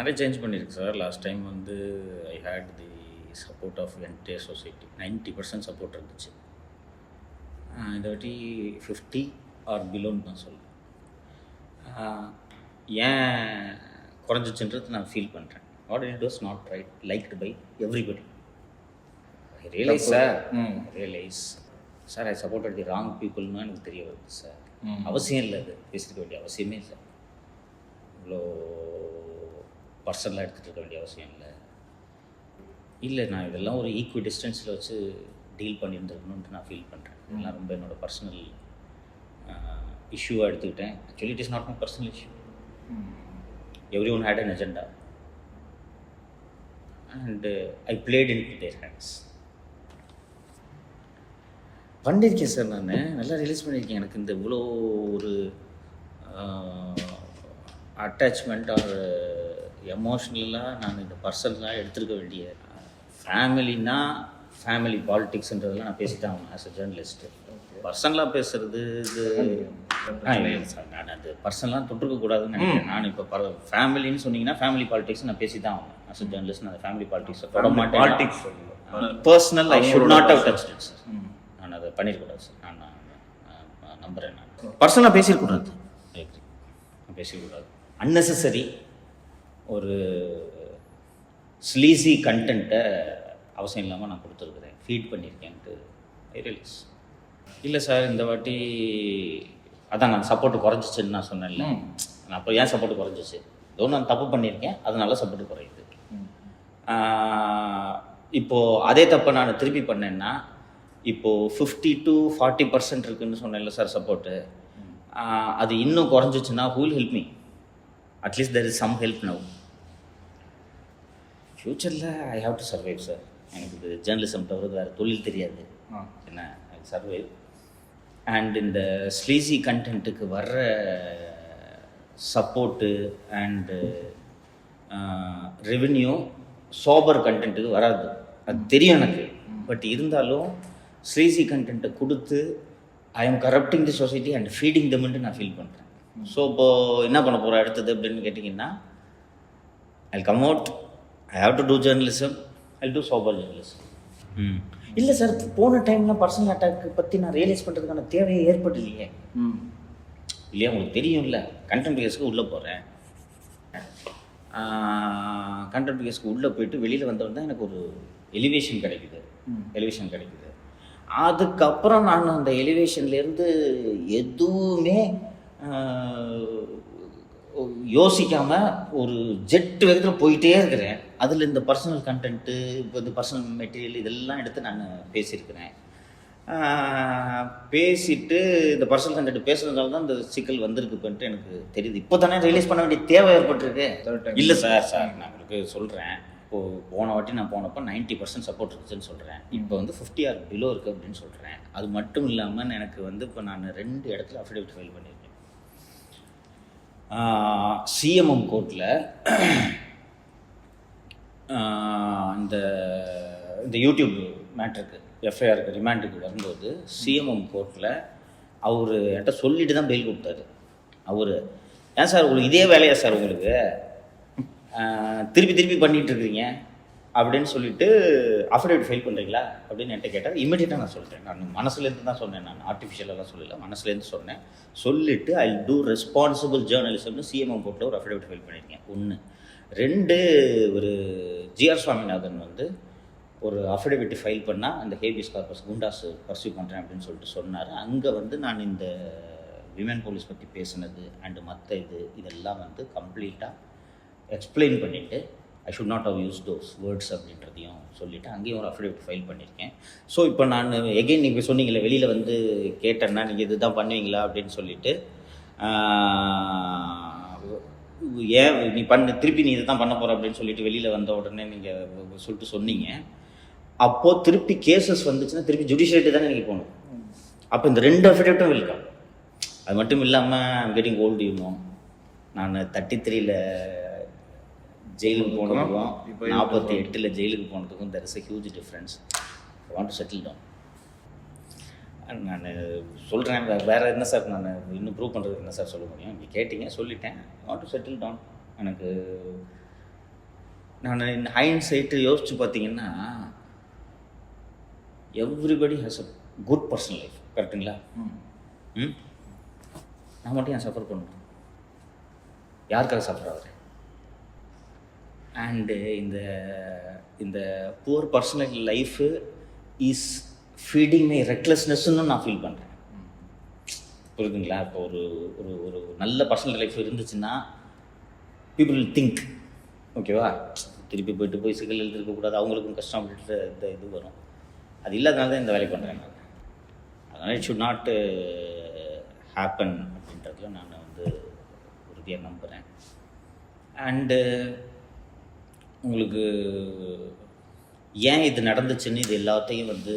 நிறைய சேஞ்ச் பண்ணியிருக்கு sir. Last time வந்து I had the support of entire society. 90% support இருந்துச்சு. இந்த வாட்டி 50 ஆர் பிலோன்னு தான் சொல்லுவேன். ஏன் குறைஞ்சிச்சுன்றது நான் ஃபீல் பண்ணுறேன். What it was not right liked by everybody. I realise sir, realise sir I supported the wrong பீப்புள்னு எனக்கு தெரிய வருது சார். அவசியம் இல்லை, அது பேசிக்க வேண்டிய அவசியமே இல்லை. இவ்வளோ பர்சனலாக எடுத்துகிட்டு இருக்க வேண்டிய அவசியம் இல்லை. நான் இதெல்லாம் ஒரு ஈக்குவல் டிஸ்டன்ஸில் வச்சு டீல் பண்ணியிருந்துருக்கணுன்ட்டு நான் ஃபீல் பண்ணுறேன். இதெல்லாம் ரொம்ப என்னோடய பர்சனல் இஷ்யூவாக எடுத்துக்கிட்டேன். Actually it is not my personal issue. Every one had an agenda and I played in their hands. பண்ணியிருக்கேன் சார், நான் நல்லா ரிலீஸ் பண்ணியிருக்கேன். எனக்கு இந்த இவ்வளோ ஒரு அட்டாச்மெண்ட் ஆர் எமோஷ்னலாக நான் இந்த பர்சனலாக எடுத்துருக்க வேண்டிய ஃபேமிலினா ஃபேமிலி பாலிட்டிக்ஸ்ன்றதெல்லாம் நான் பேசி தான் ஆகணும் ஆஸ் அ ஜேர்னலிஸ்ட்டு. பர்சனலாக பேசுகிறது இது இல்லை சார். நான் அது பர்சனலாக தொட்டுருக்கக்கூடாதுன்னு நினைக்கிறேன். நான் இப்போ ஃபேமிலின்னு சொன்னீங்கன்னா ஃபேமிலி பாலிட்டிக்ஸ் நான் பேசி தான் ஆகணும் ஆஸ் அ ஜேர்னலிஸ்ட். நான் ஃபேமிலி பாலிட்டிக்ஸை தொட மாட்டேன். Politics personal I should not have touched it sir. நான் அதை பண்ணியிருக்கூடாது சார். நான் நம்புகிறேன். நான் பர்சனலாக பேசியிருக்கூடாது, பேசிக்கூடாது. அன்னெசரி ஒரு ஸ்லீசி கண்டென்ட்டை அவசியம் இல்லாமல் நான் கொடுத்துருக்குறேன், ஃபீட் பண்ணியிருக்கேன்ட்டு ஐ ரியலைஸ். இல்லை சார், இந்த வாட்டி அதான் நான் சப்போர்ட்டு குறைஞ்சிச்சுன்னு நான் சொன்னேன்ல. நான் அப்போ ஏன் சப்போர்ட்டு குறைஞ்சிச்சு? ஏதோ நான் தப்பு பண்ணியிருக்கேன், அதனால சப்போர்ட்டு குறையுது. இப்போது அதே தப்பை நான் திருப்பி பண்ணேன்னா இப்போது 50 to 40% இருக்குதுன்னு சொன்னேன்ல சார் சப்போர்ட்டு. அது இன்னும் குறைஞ்சிச்சுன்னா who will help me? At least there is some help now. ஃப்யூச்சரில் ஐ ஹாவ் டு சர்வைவ் சார். எனக்கு இது ஜேர்னலிசம் தவிர வேறு தொழில் தெரியாது. என்ன ஐ சர்வைவ். அண்ட் இந்த ஸ்லீசி கண்டென்ட்டுக்கு வர்ற சப்போர்ட்டு அண்டு ரெவென்யூ சோபர் கண்டென்ட்டுக்கு வராது, அது தெரியும் எனக்கு. பட் இருந்தாலும் ஸ்லீசி கண்டென்ட்டை கொடுத்து I am corrupting the society and feeding தம்ன்ட்டு நான் ஃபீல் பண்ணுறேன். ஸோ இப்போது என்ன பண்ண போகிறேன் அடுத்தது அப்படின்னு கேட்டிங்கன்னா, I come out, I have to do journalism, I do sober journalism. இல்லை சார், போன டைம்லாம் பர்சனல் அட்டாக் பற்றி நான் ரியலைஸ் பண்ணுறதுக்கான தேவையை ஏற்பட்டு இல்லையே. இல்லையா, உங்களுக்கு தெரியும் இல்லை, கண்டென்ட் கேஸுக்கு உள்ளே போகிறேன். கண்டென்ட் கேஸுக்கு உள்ளே போயிட்டு வெளியில் வந்தவன் தான் எனக்கு ஒரு எலிவேஷன் கிடைக்குது. அதுக்கப்புறம் நான் அந்த எலிவேஷன்லேருந்து எதுவுமே யோசிக்காமல் ஒரு ஜெட் வேகத்தில் போயிட்டே இருக்கிறேன். அதில் இந்த பர்சனல் கண்டென்ட்டு, இப்போ இந்த பர்சனல் மெட்டீரியல் இதெல்லாம் எடுத்து நான் பேசியிருக்கிறேன். பேசிட்டு இந்த பர்சனல் கண்டென்ட் பேசுகிறதுனால தான் இந்த சிக்கல் வந்திருக்குன்ட்டு எனக்கு தெரியுது. இப்போ தானே ரிலீஸ் பண்ண வேண்டிய தேவை ஏற்பட்டிருக்கு. இல்லை சார், நான் உங்களுக்கு சொல்கிறேன். இப்போது போன வாட்டி நான் போனப்போ 90% சப்போர்ட் இருக்குதுன்னு சொல்கிறேன். இப்போ வந்து 50 ஆர் பிலோ இருக்குது அப்படின்னு சொல்கிறேன். அது மட்டும் இல்லாமல் எனக்கு வந்து இப்போ நான் 2 இடத்துல அஃபிடேவிட் ஃபைல் பண்ணியிருக்கேன். சிஎம்எம் கோர்ட்டில் இந்த யூடியூப் மேட்ருக்கு எஃப்ஐஆருக்கு ரிமாண்டுக்கு வரும்போது சிஎம்எம் கோர்ட்டில் அவர் என்கிட்ட சொல்லிட்டு தான் பெயில் கொடுத்தாரு. அவர் ஏன் சார் உங்களுக்கு இதே வேலையா சார் உங்களுக்கு திருப்பி பண்ணிகிட்டு இருக்கிறீங்க அப்படின்னு சொல்லிட்டு அஃபிடேவிட் ஃபைல் பண்ணுறீங்களா அப்படின்னு என்கிட்ட கேட்டார். இமீடியட்டாக நான் சொல்கிறேன். நான் மனசுலேருந்து தான் சொன்னேன், நான் ஆர்டிஃபிஷியலாக சொல்லலை, மனசுலேருந்து சொன்னேன். சொல்லிவிட்டு ஐ டூ ரெஸ்பான்சிபிள் ஜேர்னலிசம்னு சிஎம்எம் கோர்ட்டில் ஒரு அஃபிடேவிட் ஃபைல் பண்ணியிருக்கேன். 1. 2, ஒரு ஜிஆர் சுவாமிநாதன் வந்து ஒரு அஃபிடேவிட் ஃபைல் பண்ணால் அந்த ஹேபியஸ் கார்பஸ் குண்டாஸ் பர்சியூ பண்ணுறேன் அப்படின்னு சொல்லிட்டு சொன்னார். அங்கே வந்து நான் இந்த விமன் போலீஸ் பற்றி பேசுனது அண்டு மற்ற இதெல்லாம் வந்து கம்ப்ளீட்டாக எக்ஸ்பிளைன் பண்ணிவிட்டு I should not have use those words அப்படின்றதையும் சொல்லிவிட்டு அங்கேயும் ஒரு அஃபிடேவிட் ஃபைல் பண்ணியிருக்கேன். ஸோ இப்போ நான் எகெயின் நீங்கள் சொன்னீங்களே வெளியில் வந்து கேட்டேன்னா நீங்கள் இது தான் பண்ணுவீங்களா அப்படின்னு சொல்லிவிட்டு, ஏன் நீ திருப்பி நீ இதை தான் பண்ண போகிற அப்படின்னு சொல்லிட்டு வெளியில் வந்த உடனே நீங்கள் சொல்லிட்டு சொன்னீங்க. அப்போது திருப்பி கேசஸ் வந்துச்சுன்னா திருப்பி ஜுடிஷியரிட்டி தானே நீங்கள் போகணும். அப்போ இந்த 2 அஃபிடேவிட்டும் வெல்கம். அது மட்டும் இல்லாமல் ஐம் கெட்டிங் ஓல்டு யூனோ, நான் 33ல் ஜெயிலுக்கு போனதுக்கும் 48ல் ஜெயிலுக்கு போனதுக்கும் there is a huge difference. I want to settle down. நான் சொல்கிறேன், வேறு என்ன சார் நான் இன்னும் ப்ரூவ் பண்ணுறதுக்கு என்ன சார் சொல்ல முடியும்? நீங்கள் கேட்டிங்க, சொல்லிட்டேன். I want to settle down. எனக்கு நான் ஹைண்ட் சைட்டு யோசித்து பார்த்தீங்கன்னா everybody has a good personal life. கரெக்டுங்களா? ம். நான் மட்டும் ஏன் சஃபர் பண்ணணும்? யாருக்காக சஃபர் ஆகுறேன்? அண்டு இந்த poor personal life is feeding my ரெக்லெஸ்னஸ்ன்னு நான் ஃபீல் பண்ணுறேன். புரியுதுங்களா? இப்போ ஒரு ஒரு ஒரு நல்ல பர்சனல் லைஃப் இருந்துச்சுன்னா பீப்புள் வில் திங்க், ஓகேவா, திருப்பி போய் சிக்கல் எழுதிருக்கக்கூடாது, அவங்களுக்கும் கஷ்டம் அப்படின்ற இந்த இது வரும். அது இல்லாதனால தான் இந்த வேலை பண்ணுறேன் நான். அதனால் இட் ஷுட் நாட் ஹேப்பன் அப்படின்றதுல நான் வந்து உறுதியாக நம்புகிறேன். அண்டு உங்களுக்கு ஏன் இது நடந்துச்சுன்னு இது எல்லாத்தையும் வந்து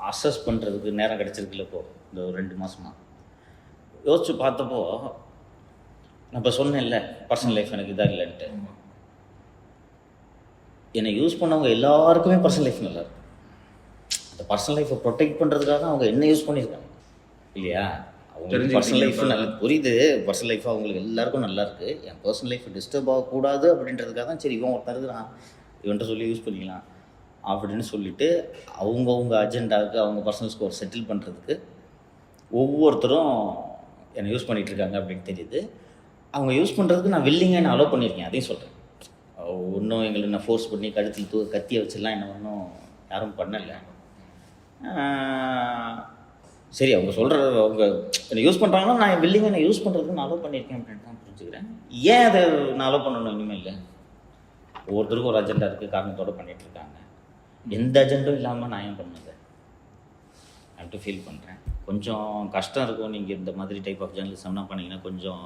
அசஸ் பண்ணுறதுக்கு நேரம் கிடச்சிருக்குல்ல. இப்போது இந்த ஒரு 2 மாதமாக யோசித்து பார்த்தப்போ நான் இப்போ சொன்னேன்ல பர்சனல் லைஃப் எனக்கு இதாக இல்லைன்ட்டு. என்னை யூஸ் பண்ணவங்க எல்லாருக்குமே பர்சனல் லைஃப் நல்லா இருக்கும். அந்த பர்சனல் லைஃப்பை ப்ரொடெக்ட் பண்ணுறதுக்காக அவங்க என்ன யூஸ் பண்ணியிருக்காங்க இல்லையா? அவங்களுக்கு பர்சனல் லைஃப் நல்லா புரியுது. பர்சனல் லைஃப் அவங்களுக்கு எல்லாருக்கும் நல்லா இருக்குது. என் பர்சனல் லைஃப் டிஸ்டர்ப் ஆகக்கூடாது அப்படின்றதுக்காக தான் சரி இவன் ஒருத்தர் இருக்கிறான், இவன்ட்ட சொல்லி யூஸ் பண்ணிக்கலாம் அப்படின்னு சொல்லிவிட்டு அவங்கவுங்க அஜெண்டாவுக்கு அவங்க பர்சனல் ஸ்கோர் செட்டில் பண்ணுறதுக்கு ஒவ்வொருத்தரும் என்னை யூஸ் பண்ணிகிட்ருக்காங்க அப்படின்னு தெரியுது. அவங்க யூஸ் பண்ணுறதுக்கு நான் வில்லிங்காக நான் அலோவ் பண்ணியிருக்கேன். அதையும் சொல்கிறேன். ஒன்றும் எங்களுக்கு நான் ஃபோர்ஸ் பண்ணி கழுத்தில் கத்தியை வச்சுலாம் என்ன ஒன்றும் யாரும் பண்ணலை. சரி, அவங்க சொல்கிறது அவங்க என்னை யூஸ் பண்ணுறாங்கன்னா நான் வில்லிங்காக நான் யூஸ் பண்ணுறதுக்கு நான் அலோவ் பண்ணியிருக்கேன் அப்படின்னு தான் புரிஞ்சுக்கிறேன். ஏன் அதை நான் அலோவ் பண்ணணும் இனிமேல்? ஒவ்வொருத்தருக்கும் ஒரு அஜெண்டா இருக்குது, காரணத்தோடு பண்ணிகிட்ருக்காங்க. எந்த அஜெண்டும் இல்லாமல் நான் ஏன் பண்ணுது அப்படின்ட்டு ஃபீல் பண்ணுறேன். கொஞ்சம் கஷ்டம் இருக்கும். நீங்கள் இந்த மாதிரி டைப் ஆஃப் ஜேர்னலிசம்லாம் பண்ணிங்கன்னா கொஞ்சம்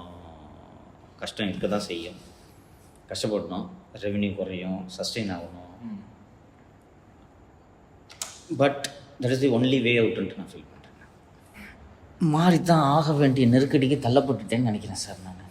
கஷ்டம் இருக்க தான் செய்யும். கஷ்டப்படணும், ரெவென்யூ குறையும், சஸ்டெயின் ஆகணும். But that is the only way அவுட்டுன்ட்டு நான் ஃபீல் பண்ணுறேன். மாறி தான் ஆக வேண்டிய நெருக்கடிக்கு தள்ளப்பட்டுட்டேன்னு நினைக்கிறேன் சார் நான்.